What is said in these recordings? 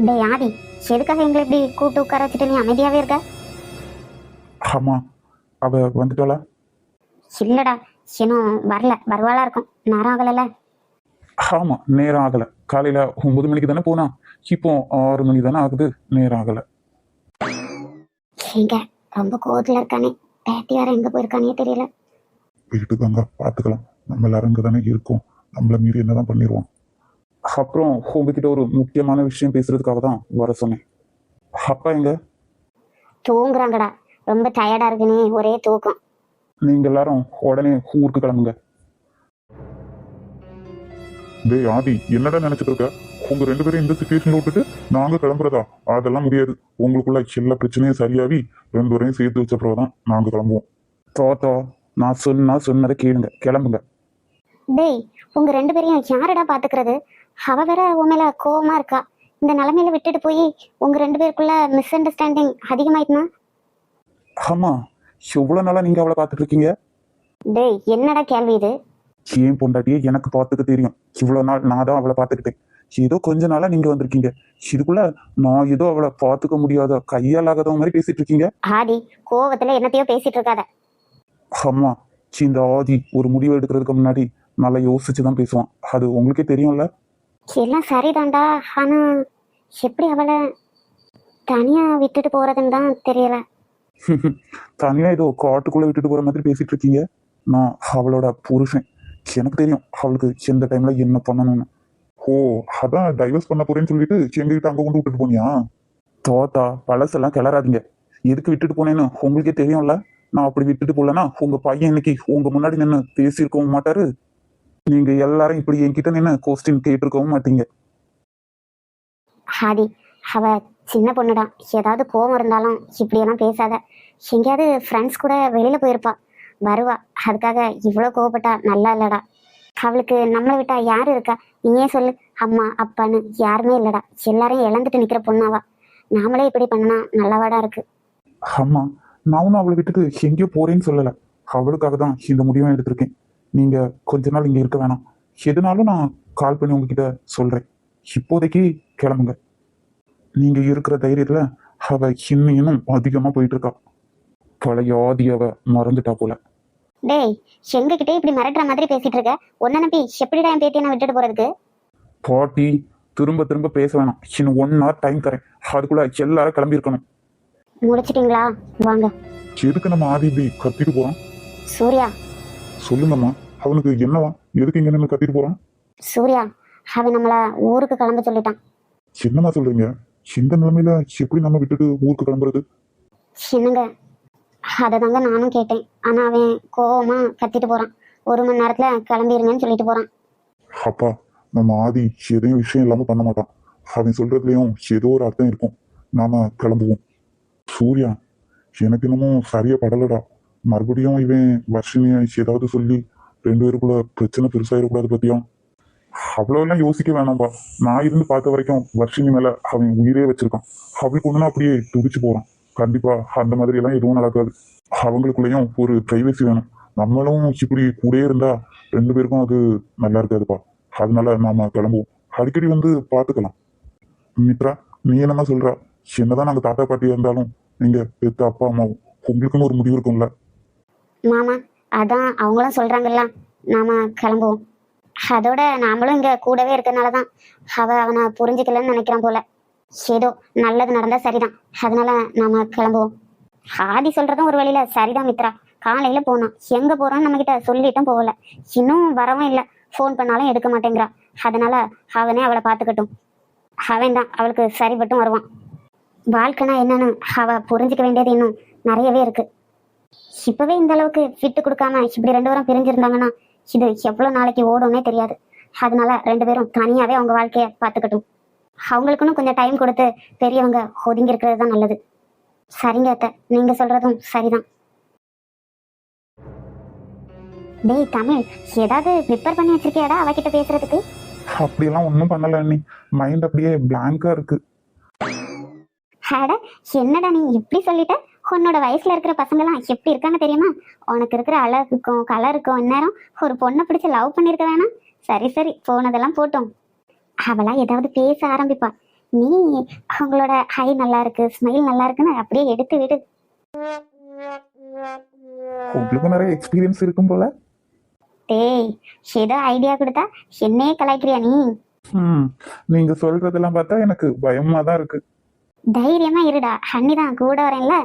டேய் ஆதி, எதுக்காக எங்களை இப்படி கூப்பிட்டு உட்கார வச்சுட்டு நீ அமைதியாவே இருக்க? ஆமா, அவ வந்துட்டாளா? இல்லடா, இன்னும் வரல. வருவாளா இருக்கும், நேரம் ஆகலைல்ல. ஆமா, நேரம் ஆகல. காலையில 9 மணிக்கு தானே போனா, இப்போ 6 மணி தானே ஆகுது. நேரம் ஆகல. எங்க ரொம்ப கோவத்துல இருக்கானே, பேத்தி வேற எங்க போயிருக்கானே தெரியல. வீட்டுக்கு அங்க பாத்துக்கலாம், நம்ம எல்லாரும் இங்க தானே இருக்கோம். நம்மள மீறி என்னதான் பண்ணிடுவோம். அப்புறம் உங்ககிட்ட ஒரு முக்கியமான விஷயம் பேசுறதுக்காக தான் வர சொன்னேன். அப்பா எங்க? தூங்குறாங்கடா, ரொம்ப டயர்டா இருக்குனே, ஒரே தூக்கம். நீங்க எல்லாரும் உடனே ஊருக்கு கிளம்புங்க. டேய் ஆதி, என்னடா நினைச்சிட்டு இருக்க? உங்க 2 பேரும் இந்த சிச்சுவேஷன்ல விட்டுட்டு நாங்க கிளம்புறதா? அதெல்லாம் முடியாது. உங்களுக்குள்ள எல்லா பிரச்சனையும் சரியாவி 2 பேரையும் சேர்த்து வச்ச பிறகுதான் நாங்க கிளம்புவோம். தோத்தோ, நான் சொன்னதை கேளுங்க, கிளம்புங்க. டேய், உங்க 2 பேரையும் யாரடா பாத்துக்கிறது? அவ வேற உன் மேல கோவமா இருக்கா. இந்த நிலைமையில விட்டுட்டு போய் உங்க 2 பேருக்குள்ள மிஸ் அண்டர்ஸ்டாண்டிங் அதிகமாயிட்டுனா? ஆமா, எவ்வளவு நாளா நீங்க அவளை பார்த்துட்டு இருக்கீங்க? டேய், என்னடா கேள்வி இது? ஏன் பொண்டாட்டியே எனக்கு பார்த்துக்க தெரியும். இவ்வளவு நாள் நான் தான் அவளை பார்த்துக்கிட்டேன். ஏதோ கொஞ்ச நாளா நீங்க வந்திருக்கீங்க. இதுக்குள்ள நான் ஏதோ அவளை பார்த்துக்க முடியாத கையாலாகாத மாதிரி பேசிட்டு இருக்கீங்க. ஆதி, கோவத்துல என்னத்தையோ பேசிட்டு இருக்காத. அம்மா, இந்த ஆதி ஒரு முடிவு எடுக்கிறதுக்கு முன்னாடி நல்லா யோசிச்சுதான் பேசுவான். அது உங்களுக்கே தெரியும்ல. எல்லாம் சரிதான்டா, ஆனா எப்படி அவளை தனியா விட்டுட்டு போறதுன்னு தான் தெரியல. தனியா ஏதோ காட்டுக்குள்ள விட்டுட்டு போற மாதிரி பேசிட்டு இருக்கீங்க. நான் அவளோட புருஷன். எனக்கு தெரியும் அவளுக்கு எந்த டைம்ல என்ன பண்ணணும்னு. ஓ, அதான் டைவர்ஸ் பண்ண போறேன்னு சொல்லிட்டு எங்ககிட்ட அங்க கொண்டு விட்டுட்டு போனியா? தோத்தா, பழசெல்லாம் கிளறாதீங்க. எதுக்கு விட்டுட்டு போனேன்னு உங்களுக்கே தெரியும்ல. நான் அப்படி விட்டுட்டு போலன்னா உங்க பையன் இன்னைக்கு உங்க முன்னாடி நின்று பேசியிருக்கவும் மாட்டாரு. நீங்க எல்லாரும் இப்படி என்கிட்ட நின்று கொஸ்டின் கேட்டிருக்கவும் மாட்டீங்க. ஆதி, அவ சின்ன பொண்ணுதான். ஏதாவது கோவம் இருந்தாலும் இப்படியெல்லாம் பேசாத. எங்கேயாவது ஃப்ரெண்ட்ஸ் கூட வெளியில போயிருப்பா, வருவா. அதுக்காக இவ்வளோ கோவப்பட்டா நல்லா இல்லடா. அவளுக்கு நம்மளை விட்டா யாரு இருக்கா? நீயே சொல்லு. அம்மா அப்பான்னு யாருமே இல்லடா. எல்லாரையும் இழந்துட்டு நிக்கிற பொண்ணாவா. நாமளே இப்படி பண்ணனா நல்லாவாடா இருக்கு. அம்மா, நானும் அவளை விட்டுட்டு எங்கேயோ போறேன்னு சொல்லல. அவளுக்காக தான் இந்த முடிவை எடுத்திருக்கேன். நீங்க கொஞ்ச நாள் இங்க இருக்க வேணாம். எதுனாலும் நான் கால் பண்ணி உங்ககிட்ட சொல்றேன். இப்போதைக்கு கிளம்புங்க. நீங்க இருக்கிற தைரியத்துல அவ இன்னும் அதிகமா போயிட்டு இருக்கா. பழைய ஆதி அவ மறந்துட்டா போல. டேய், எங்ககிட்டே இப்படி மிரட்டுற மாதிரி பேசிட்டு இருக்க. உன்னை நம்பி எப்படிடா என் பேத்தியை நான் விட்டுட்டு போறதுக்கு? பாட்டி, திரும்ப திரும்ப பேச வேணாம். இன்னும் 1 hour டைம் தரேன். அதுக்குள்ள எல்லாரும் கிளம்பி இருக்கணும். முடிச்சிட்டீங்களா? வாங்க. எதுக்கு நம்ம ஆதி இப்படி கத்திட்டு போறோம்? சூர்யா. சொல்லுங்கம்மா, அவனுக்கு என்னவா? எதுக்கு இங்க நின்று கத்திட்டு போறான்? சூர்யா, அவன் நம்மள ஊருக்கு கிளம்ப சொல்லிட்டான். என்னம்மா சொல்றீங்க? இந்த நிலைமையில எப்படி நம்ம விட்டுட்டு ஊருக்கு கிளம்புறது? என்னங்க, அதை தாங்க நானும் கேட்டேன். ஆனா அவன் கோவமா கத்திட்டு போறான். 1 மணி நேரத்துல கிளம்பிருங்கன்னு சொல்லிட்டு போறான். அப்பா, நம்ம ஆதி எதையும் விஷயம் இல்லாம பண்ண மாட்டான். அவன் சொல்றதுலயும் ஏதோ ஒரு அர்த்தம் இருக்கும். நாம கிளம்புவோம். சூர்யா, எனக்கு இன்னமும் சரியா படலடா. மறுபடியும் இவன் வர்ஷினியை ஏதாவது சொல்லி 2 பேருக்குள்ள பிரச்சனை பெருசாயிடக்கூடாது பத்தியா? அவ்வளோலாம் யோசிக்க வேணாம்பா. நான் இருந்து பார்த்த வரைக்கும் வர்ஷினி மேல அவன் உயிரே வச்சிருக்கான். அவளுக்கு ஒண்ணுனா அப்படியே துடிச்சு போறான். கண்டிப்பா அந்த மாதிரி எல்லாம் எதுவும் நடக்காது. அவங்களுக்குள்ளேயும் ஒரு பிரைவசி வேணும். நம்மளும் இப்படி கூட இருந்தா 2 பேருக்கும் அது நல்லா இருக்காதுப்பா. அதனால நாம கிளம்புவோம். அடிக்கடி வந்து பார்த்துக்கலாம். மித்ரா, நீ என்னமா சொல்றா? என்னதான் நாங்க தாத்தா பாட்டியா இருந்தாலும் நீங்க பெத்த அப்பா அம்மாவும் உங்களுக்குன்னு ஒரு முடிவு இருக்கும்ல. மாமா, அதான் அவங்களும் சொல்றாங்கல்ல, நாம கிளம்புவோம். அதோட நாமளும் இங்க கூடவே இருக்கறனாலதான் அவனை புரிஞ்சுக்கலன்னு நினைக்கிறான் போல. ஏதோ நல்லது நடந்தா சரிதான், அதனால நாம கிளம்புவோம். ஆதி சொல்றதும் ஒரு வழியில சரிதான் மித்ரா. காலையில போனோம், எங்க போறோம்னு நம்ம கிட்ட சொல்லிட்டும் போகல. இன்னும் வரவும் இல்லை. ஃபோன் பண்ணாலும் எடுக்க மாட்டேங்கிறா. அதனால அவனே அவளை பார்த்துக்கட்டும். அவன் தான் அவளுக்கு சரிபட்டும் வருவான். வாழ்க்கைனா என்னன்னு அவ புரிஞ்சுக்க வேண்டியது இன்னும் நிறையவே இருக்கு. இப்பவே இந்த அளவுக்கு விட்டு கொடுக்காம இப்படி 2 பேரும் பிரிஞ்சிருந்தாங்கன்னா இது எவ்வளவு நாளைக்கு ஓடும்னே தெரியாது. அதனால 2 பேரும் தனியாவே அவங்க வாழ்க்கைய பார்த்துக்கட்டும். அவங்களுக்குன்னு கொஞ்சம் டைம் கொடுத்து பெரியவங்க ஒதுங்கி இருக்கிறது தான் நல்லது. சரிங்க அத்தை, நீங்க சொல்றதும் சரிதான். டேய் தமிழ், ஏதாவது ப்ரிப்பேர் பண்ணி வச்சிருக்கியாடா அவகிட்ட பேசுறதுக்கு? அப்படியெல்லாம் ஒன்றும் பண்ணல அண்ணி. மைண்ட் அப்படியே பிளாங்கா இருக்கு. அட, என்னடா நீ இப்படி சொல்லிட்ட? உன்னோட வயசுல இருக்கிற பசங்கெல்லாம் எப்படி இருக்காங்க தெரியுமா? உனக்கு இருக்கிற அழகுக்கும் கலருக்கும் இந்நேரம் ஒரு பொண்ணை பிடிச்சி லவ் பண்ணிருக்க வேணாம்? சரி சரி, போனதெல்லாம் போட்டோம். அவளா ஏதாவது பேச ஆரம்பிப்பா. நீ அவங்களோட ஹை நல்லா இருக்கு, ஸ்மைல் நல்லா இருக்குன்னு அப்படியே எடுத்து விடு. உங்களுக்கு நிறைய எக்ஸ்பீரியன்ஸ் இருக்கும் போல. டேய், ஏதோ ஐடியா கொடுத்தா என்னையே கலாய்க்கிறியா நீ? நீங்க சொல்றதெல்லாம் பார்த்தா எனக்கு பயமா தான் இருக்கு. தைரியமா இருடா, ஹன்னி தான் கூட வரேன்ல.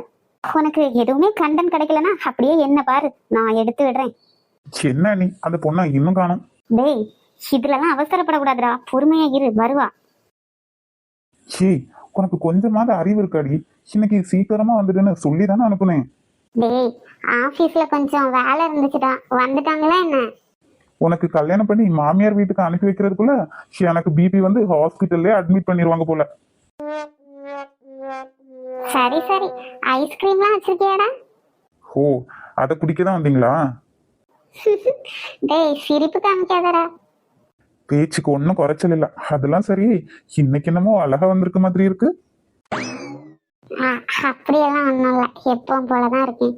உனக்கு எதுவுமே கண்டன் கிடைக்கலன்னா அப்படியே என்ன பாரு, நான் எடுத்து விடுறேன். என்ன நீ அந்த பொண்ணை இன்னும் காணும்? டேய், இதுலலாம் அவசரப்படக்கூடாதுடா, பொறுமையா இரு, வருவா. சீ, உனக்கு கொஞ்சமாவது அறிவு இருக்காடி. இன்னைக்கு சீக்கிரமா வந்துடுன்னு சொல்லி தானே அனுப்புனேன். டேய், ஆபீஸ்ல கொஞ்சம் வேலை இருந்துச்சுடா, வந்துட்டாங்களா என்ன? உனக்கு கல்யாணம் பண்ணி மாமியார் வீட்டுக்கு அனுப்பி வைக்கிறதுக்குள்ள எனக்கு பிபி வந்து ஹாஸ்பிட்டல்லே அட்மிட் பண்ணிடுவாங்க போல. சரி சரி, ஐஸ்கிரீம்லாம் வச்சிருக்கியாடா? ஓ, அதை குடிக்க தான் வந்தீங்களா? டேய், சிரிப்பு காமிக்காதடா. பேச்சுக்கு ஒன்றும் குறைச்சல் இல்லை. அதெல்லாம் சரி, இன்னைக்கு என்னமோ அழகா வந்திருக்க மாதிரி இருக்கு. அப்படியெல்லாம் ஒன்றும் இல்லை, எப்பவும் போலதான் இருக்கேன்.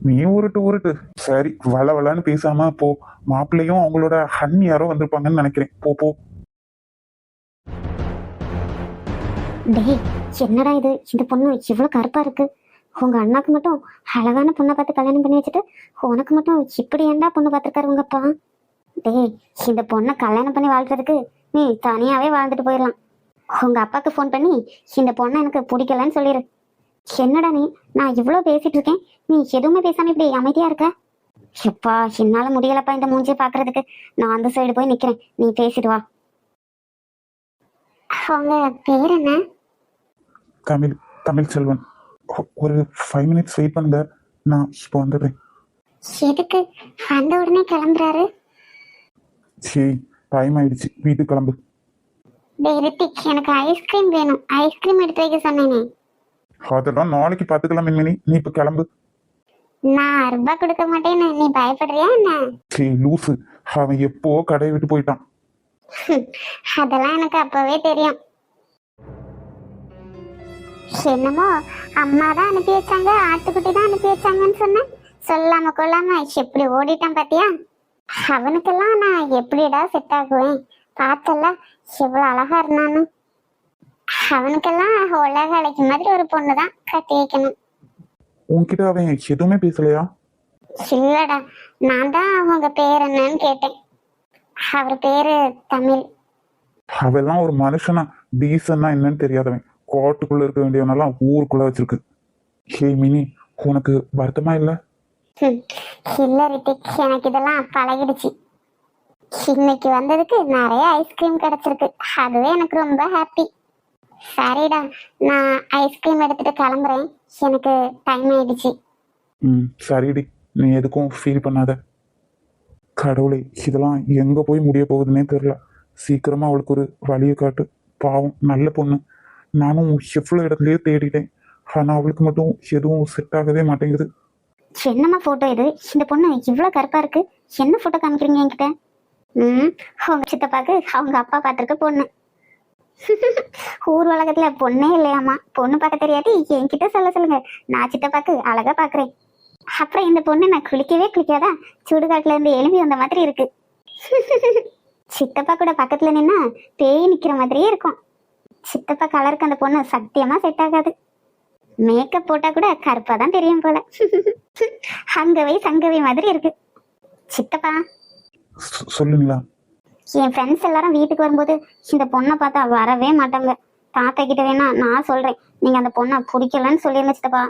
நீ உருட்டு. சரி, வளவளான்னு பேசாம போ. மாப்பிள்ளையும் அவங்களோட ஹன்னி யாரோ வந்திருப்பாங்கன்னு நினைக்கிறேன். போ போ. டேய், என்னடா இது, இந்த பொண்ணு இவ்வளவு கருப்பா இருக்கு. உங்க அண்ணாக்கு மட்டும் அழகான பொண்ணை பார்த்து கல்யாணம் பண்ணி வச்சுட்டு உனக்கு மட்டும் இப்படி ஏண்டா பொண்ணு பார்த்துருக்காரு உங்க அப்பா? டேய், இந்த பொண்ணை கல்யாணம் பண்ணி வாழ்றதுக்கு நீ தனியாவே வாழ்ந்துட்டு போயிடலாம். உங்க அப்பாவுக்கு ஃபோன் பண்ணி இந்த பொண்ணை எனக்கு பிடிக்கலன்னு சொல்லிடு. என்னடா நீ, நான் இவ்வளோ பேசிட்டு இருக்கேன், நீ எதுவுமே பேசாம இப்படி அமைதியா இருக்க? எப்பா, என்னால முடியலப்பா இந்த மூஞ்சியை பாக்குறதுக்கு. நான் அந்த சைடு போய் நிக்கிறேன், நீ பேசிட்டு வா. உங்க பேர் என்ன? தமிழ் செல்வன். ஒரு 5 minutes வெயிட் பண்ணுங்க, நான் இப்போ வந்துடுறேன். எதுக்கு வந்த உடனே கிளம்புறாரு? சரி, டைம் ஆயிடுச்சு, வீட்டுக்கு கிளம்பு. டேய் ரித்திக், எனக்கு ஐஸ்கிரீம் வேணும், ஐஸ்கிரீம் எடுத்து வைக்க சொன்னேனே. அதெல்லாம் நாளைக்கு பார்த்துக்கலாம் மின்மினி, நீ இப்போ கிளம்பு. நான் ரூபாய் கொடுக்க மாட்டேன்னு நீ பயப்படுறியா என்ன? சரி லூசு, அவன் எப்போ கடையை விட்டு போயிட்டான். அதெல்லாம் எனக்கு அப்பவே தெரியும். என்னமோ அம்மா தான் அனுப்பி வச்சாங்க, ஆட்டுக்குட்டி தான் அனுப்பி வச்சாங்கன்னு சொன்னேன். சொல்லாம கொள்ளாம எப்படி ஓடிட்டான் பாத்தியா? அவனுக்கெல்லாம் நான் எப்படிடா செட் ஆகுவேன்? பார்த்தல எவ்வளவு அழகா இருந்தான்னு. அவனுக்கெல்லாம் உலக அழைக்கும் மாதிரி ஒரு பொண்ணு தான் கட்டி வைக்கணும். உன்கிட்ட அவன் எதுவுமே பேசலையா? இல்லடா, நான் தான் அவங்க பேர் என்னன்னு கேட்டேன். அவர் பேரு தமிழ். அவெல்லாம் ஒரு மனுஷனா? டீசன்னா என்னன்னு தெரியாதவன் கோட்டுக்குள்ள இருக்க வேண்டியவனெல்லாம் ஊருக்குள்ள வச்சிருக்கு. ஹே மினி, உனக்கு வருத்தமா இல்ல? இல்ல ரித்திக், எனக்கு இதெல்லாம் பழகிடுச்சு. இன்னைக்கு வந்ததுக்கு நிறைய ஐஸ்கிரீம் கிடைச்சிருக்கு, அதுவே எனக்கு ரொம்ப ஹாப்பி. சரிடா, நான் ஐஸ்கிரீம் எடுத்துட்டு கிளம்புறேன், எனக்கு டைம் ஆயிடுச்சு. சரிடி, நீ எதுக்கும் ஃபீல் பண்ணாத. கடவுளே, இதெல்லாம் எங்க போய் முடிய போகுதுன்னே தெரியல. சீக்கிரமா அவளுக்கு ஒரு வழியை காட்டு. பாவம், நல்ல பொண்ணு. நானும் எவ்வளோ இடத்துலயே தேடிட்டேன், ஆனா அவளுக்கு மட்டும் எதுவும் செட் ஆகவே மாட்டேங்குது. என்னம்மா போட்டோ இது? இந்த பொண்ணு இவ்வளவு கருப்பா இருக்கு, என்ன போட்டோ காமிக்கிறீங்க என்கிட்ட? உங்க சித்தப்பாக்கு அவங்க அப்பா பார்த்திருக்க பொண்ணு. ஊர் உலகத்துல பொண்ணே இல்லையாமா, பொண்ணு பார்க்க தெரியாது என்கிட்ட சொல்ல சொல்லுங்க, நான் சித்தப்பாக்கு அழகா பாக்குறேன். அப்புறம் இந்த பொண்ணு நான் குளிக்கவே குளிக்காதா, சுடுகாட்டுல இருந்து எழும்பி வந்த மாதிரி இருக்கு. சித்தப்பா கூட பக்கத்துல நின்னா பேய் நிக்கிற மாதிரியே இருக்கும். சித்தப்பா கலருக்கு அந்த பொண்ணு சத்தியமா செட் ஆகாது. மேக்கப் போட்டா கூட கருப்பா தான் தெரியும் போல. அங்கவை சங்கவை மாதிரி இருக்கு. சித்தப்பா, சொல்லுங்களா? என் ஃப்ரெண்ட்ஸ் எல்லாரும் வீட்டுக்கு வரும்போது இந்த பொண்ணை பார்த்தா வரவே மாட்டாங்க. தாத்தா கிட்ட வேணா நான் சொல்றேன், நீங்க அந்த பொண்ணை பிடிக்கலன்னு சொல்லிருங்க சித்தப்பா.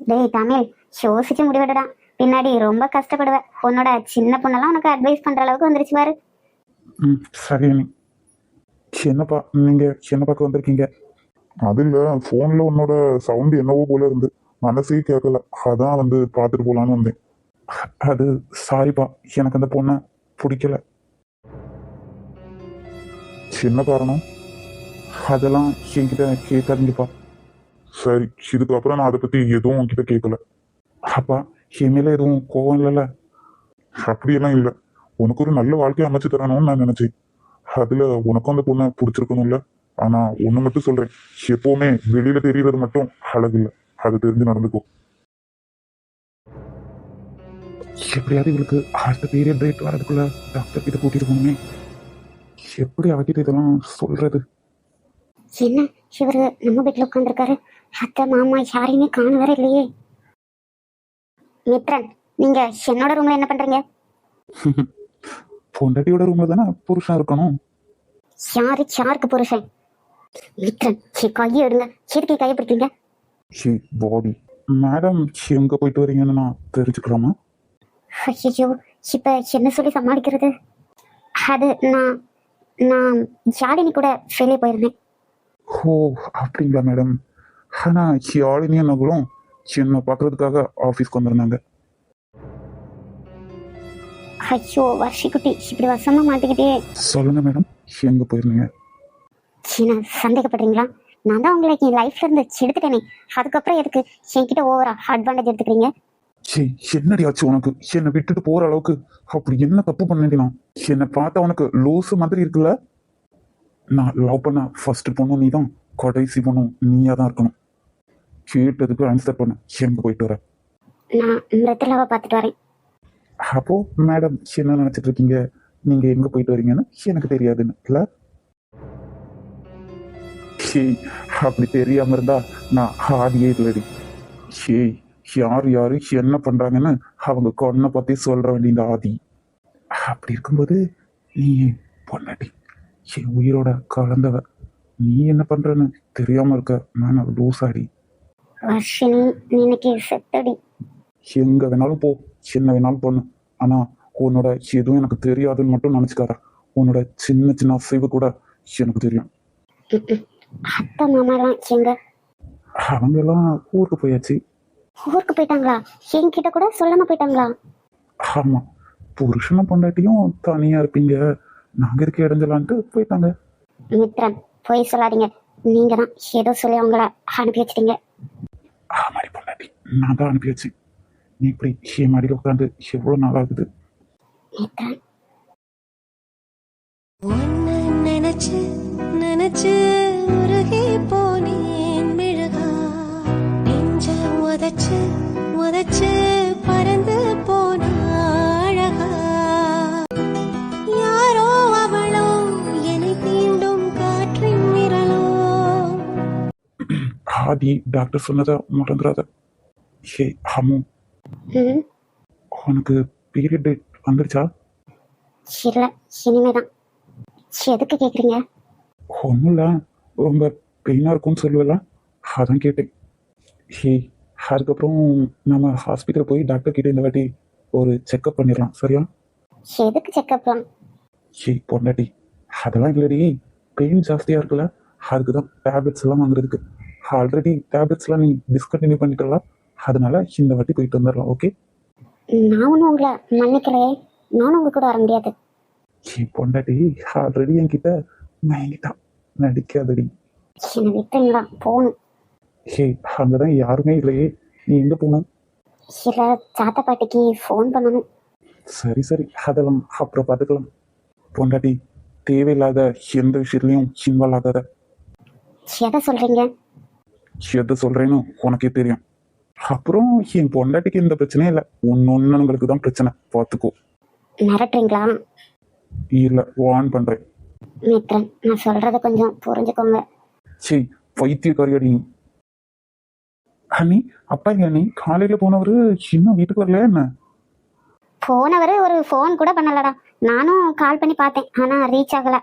டேய் தமிழ், யோசிச்சு முடிவெடுடா, பின்னாடி ரொம்ப கஷ்டப்படுவ. உன்னோட சின்ன பொண்ணெல்லாம் உனக்கு அட்வைஸ் பண்ற அளவுக்கு வந்துருச்சு பாரு. சரி, என்னப்பா நீங்க என்ன பார்க்க வந்திருக்கீங்க? அது இல்ல, போன்ல உன்னோட சவுண்ட் என்னவோ போல இருந்து மனசே கேட்கல, அதான் வந்து பார்த்துட்டு போலான்னு வந்தேன். அது சாரிப்பா, எனக்கு அந்த பொண்ணை பிடிக்கல. என்ன காரணம்? அதெல்லாம் என்கிட்ட கேட்காதீங்கப்பா. சரி, இதுக்கப்புறம் நான் அதை பத்தி எதுவும் உன்கிட்ட கேட்கல. அப்பா, என் மேல எதுவும் கோவம் இல்லைல்ல? அப்படியெல்லாம் இல்லை, உனக்கு ஒரு நல்ல வாழ்க்கையை அமைச்சு தரணும்னு நான் நினைச்சேன். அதுல உனக்கும் அந்த பொண்ணை பிடிச்சிருக்கணும்ல. ஆனா ஒண்ணு மட்டும் சொல்றேன், எப்பவுமே வெளியில தெரியறது மட்டும் அழகு இல்லை, அது தெரிஞ்சு நடந்துக்கோ. எப்படியாவது இவளுக்கு அடுத்த பீரியட் டேட் வரதுக்குள்ள டாக்டர் கிட்ட கூட்டிட்டு போகணுமே. எப்படி அவகிட்ட இதெல்லாம் சொல்றது? என்ன இவரு நம்ம வீட்டுல உட்காந்துருக்காரு, அத்தை மாமா யாரையுமே காண வர இல்லையே. மித்ரன், நீங்க என்னோட ரூம்ல என்ன பண்றீங்க? பொண்டாட்டியோட ரூம்ல தானே புருஷன் இருக்கணும். யாருக்கு புருஷன்? மித்ரன், கையை எடுங்க. எதுக்கு கையை பிடிக்கிறீங்க? ஹே பாடி, மேடம் எங்க போயிட்டு வரீங்கன்னு நான் தெரிஞ்சுக்கலாமா? ஐயோ, இப்ப என்ன சொல்லி சமாளிக்கிறது? அது நான் நான் யாழினி கூட வெளியே போயிருந்தேன். ஓ அப்படிங்களா மேடம். ஆனா யாழினியும் நகலும் என்னை பார்க்கறதுக்காக ஆஃபீஸ்க்கு வந்திருந்தாங்க. ஐயோ வர்ஷிக்குட்டி, இப்படி வசமா மாட்டிக்கிட்டே. சொல்லுங்க மேடம், எங்க போயிருந்தீங்க? என்ன சந்தேகப்படுறீங்களா? நான் தான் உங்களை என் லைஃப்ல இருந்து எடுத்துட்டேனே, அதுக்கப்புறம் எதுக்கு என்கிட்ட ஓவரா அட்வான்டேஜ் எடுத்துக்கிறீங்க? சே என்னடி ஆச்சு உனக்கு? என்னை விட்டுட்டு போற அளவுக்கு அப்படி என்ன தப்பு பண்ணேன்? என்னை பார்த்தா உனக்கு லூசு மாதிரி இருக்குல்ல? நான் லவ் பண்ண ஃபர்ஸ்ட் பொண்ணும் நீ தான், கடைசி பொண்ணும் நீயா தான் இருக்கணும். கேட்டதுக்கு ஆன்சர் பண்ண. எங்க போயிட்டு வர? நான் மிருத்லாவை பார்த்துட்டு வரேன். அப்போ மேடம் என்ன நினைச்சிட்டு இருக்கீங்க? நீங்க எங்க போயிட்டு வரீங்கன்னு எனக்கு தெரியாதுன்னு இல்ல? ஏய், அப்படி தெரியாம இருந்தா நான் ஆடியே இல்லடி. ஏய், யாரு என்ன பண்றாங்கன்னு அவங்க கொன்ன பத்தி சொல்ற வேண்டிய ஆதி. அப்படி இருக்கும்போது நீ பொண்டாட்டி, என் உயிரோட கலந்தவ, நீ என்ன பண்றன்னு தெரியாம இருக்க நான் லூசாடி. வர்ஷினி, நீ இன்னைக்கு செத்தடி. எங்க வேணாலும் போ, என்ன வேணாலும் பண்ணு, ஆனா உன்னோட எதுவும் எனக்கு தெரியாதுன்னு மட்டும் நினைச்சுக்காத. உன்னோட சின்ன சின்ன அசைவு கூட எனக்கு தெரியும். அத்தை மாமாலாம் எங்க? அவங்க எல்லாம் ஊருக்கு போயாச்சு. ஊருக்கு போயிட்டாங்களா? என்கிட்ட கூட சொல்லாம போயிட்டாங்களா? ஆமா, புருஷனும் பொண்டாட்டியும் தனியா இருப்பீங்க, நாங்க இருக்க இடைஞ்சலான்ட்டு போயிட்டாங்க. மித்ரன், போய் சொல்லாதீங்க. நீங்க தான் ஏதோ சொல்லி அவங்கள அனுப்பி வச்சிட்டீங்க. ஆமாடி பொண்டாட்டி, நான் தான் அனுப்பி வச்சேன். நீ இப்படி என் மாடியில் உட்காந்து எவ்வளவு நாள் ஆகுது? மித்ரன், உன்னை நினைச்சு நினைச்சு உருகி போனேன் மிளகா, நெஞ்ச உதைச்சு உதைச்சு பறந்து போன அழகா, யாரோ அவளோ என்னை தீண்டும் காற்றின் நிரலோ. ஆதி டாக்டர் சொன்னதை மறந்துடாத. ஹே அம்மு, ம், உனக்கு பீரியட் டேட் வந்துடுச்சா? இல்ல, இனிமேதான். எதுக்கு கேக்குறீங்க? ஒன்றும் இல்லை, ரொம்ப பெயினாக இருக்கும்னு சொல்லுவல, அதான் கேட்டேன். ஹே, அதுக்கப்புறம் நம்ம ஹாஸ்பிட்டல் போய் டாக்டர் கிட்ட இந்த வாட்டி ஒரு செக்அப் பண்ணிடலாம், சரியா? எதுக்கு செக்அப்லாம்? ஹே பொண்டாட்டி, அதெல்லாம் இல்லடி, பெயின் ஜாஸ்தியாக இருக்குல்ல, அதுக்கு தான் டேப்லெட்ஸ் எல்லாம் வாங்குறதுக்கு. ஆல்ரெடி டேப்லெட்ஸ்லாம் நீ டிஸ்கண்டினியூ பண்ணிக்கலாம், அதனால இந்த வாட்டி போயிட்டு வந்துடலாம். ஓகே? நான் ஒன்றும் உங்களை மன்னிக்கலையே, நானும் உங்க கூட வர முடியாது. ஹே பொண்டாட்டி, ஆல்ரெடி என்கிட்ட மயங்கிட்டான், நடிக்காதடி. என்னை விட்டுங்களா? போகணும். ஹே, அங்கதான் யாருமே இல்லையே, நீ எங்க போகணும்? இல்ல, தாத்தா பாட்டிக்கு ஃபோன் பண்ணணும். சரி சரி, அதெல்லாம் அப்புறம் பார்த்துக்கலாம். பொண்டாட்டி, தேவையில்லாத எந்த விஷயத்துலையும் இன்வால்வ் ஆகாத. எதை சொல்றீங்க? எது சொல்றேன்னு உனக்கே தெரியும். அப்புறம் என் பொண்டாட்டிக்கு இந்த பிரச்சனையே இல்லை, ஒன்னொன்னுங்களுக்கு தான் பிரச்சனை, பார்த்துக்கோ. மிரட்டுறீங்களா? இல்ல, வான் பண்றேன். மித்ரன், நான் சொல்றத கொஞ்சம் புரிஞ்சுக்கோங்க. சரி, பைத்தியக்காரியாடி நீ. அண்ணி, அப்பா எங்க அண்ணி? காலையில போனவரு இன்னும் வீட்டுக்கு வரலையா என்ன? போனவரு ஒரு ஃபோன் கூட பண்ணலடா. நானும் கால் பண்ணி பார்த்தேன், ஆனா ரீச் ஆகல.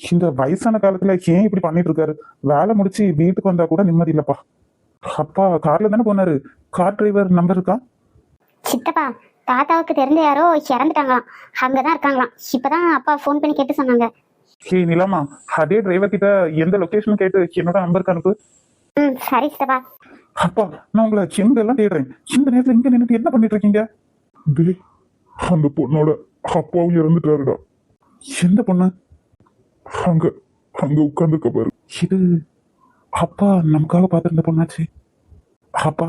இந்த வயசான காலத்துல ஏன் இப்படி பண்ணிட்டு இருக்காரு? வேலை முடிச்சு வீட்டுக்கு வந்தா கூட நிம்மதி இல்லப்பா. அப்பா கார்ல தானே போனாரு, கார் டிரைவர் நம்பர் இருக்கா? சித்தப்பா, தாத்தாவுக்கு தெரிஞ்ச யாரோ இறந்துட்டாங்களாம், அங்கதான் இருக்காங்களாம். இப்பதான் அப்பா ஃபோன் பண்ணி கேட்டு சொன்னாங்க. ஹே நிலாமா, அதே டிரைவர் கிட்ட எந்த லொகேஷன் கேட்டு என்னோட நம்பருக்கு அனுப்பு. ம், சரி சித்தப்பா. அப்பா, நான் உங்களை எங்க எல்லாம் தேடுறேன், இந்த நேரத்துல இங்க நின்றுட்டு என்ன பண்ணிட்டு இருக்கீங்க? டேய், அந்த பொண்ணோட அப்பாவும் இறந்துட்டாருடா. எந்த பொண்ணு? அங்க அங்க உட்கார்ந்துருக்க பாரு. இது அப்பா நமக்காக பார்த்துருந்த பொண்ணாச்சு. அப்பா,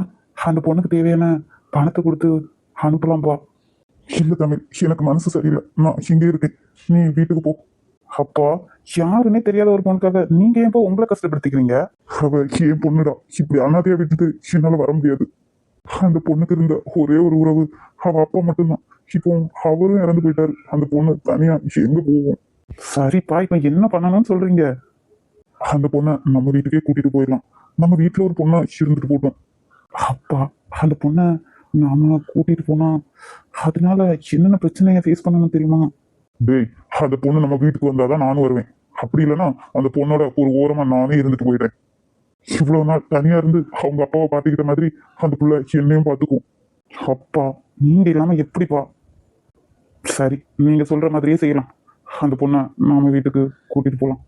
அந்த பொண்ணுக்கு தேவையான பணத்தை கொடுத்து அனுப்பலாம்ப்பா. இல்ல தமிழ், எனக்கு மனசு சரியில்லை, நான் இங்கே இருக்கேன், நீ வீட்டுக்கு போ. அப்பா, யாருன்னே தெரியாத ஒரு பொண்ணுக்காக நீங்க ஏன் உங்களை கஷ்டப்படுத்திக்கிறீங்க? அவ என் பொண்ணுடா, இப்படி அனாதையா விட்டுட்டு என்னால வர முடியாது. அந்த பொண்ணுக்கு இருந்த ஒரே ஒரு உறவு அவ அப்பா மட்டும்தான். இப்போ அவரும் இறந்து போயிட்டாரு. அந்த பொண்ணு தனியா எங்க போவோம்? சரிப்பா, இப்ப என்ன பண்ணணும்னு சொல்றீங்க? அந்த பொண்ணை நம்ம வீட்டுக்கே கூட்டிட்டு போயிடலாம். நம்ம வீட்டுல ஒரு பொண்ணை இருந்துட்டு போட்டோம். அப்பா, அந்த பொண்ணை நாம கூட்டிட்டு போனா அதனால என்னென்ன பிரச்சனையை ஃபேஸ் பண்ணணும் தெரியுமா? டேய், அந்த பொண்ணு நம்ம வீட்டுக்கு வந்தாதான் நானும் வருவேன். அப்படி இல்லைன்னா அந்த பொண்ணோட ஒரு ஓரமா நானே இருந்துட்டு போயிடுறேன். இவ்வளவு நாள் தனியா இருந்து அவங்க அப்பாவை பார்த்துக்கிட்ட மாதிரி அந்த புள்ள என்னையும் பார்த்துக்கும். அப்பா, நீங்க இல்லாம எப்படிப்பா? சரி, நீங்க சொல்ற மாதிரியே செய்யலாம். அந்த பொண்ணை நாம வீட்டுக்கு கூட்டிட்டு போலாம்.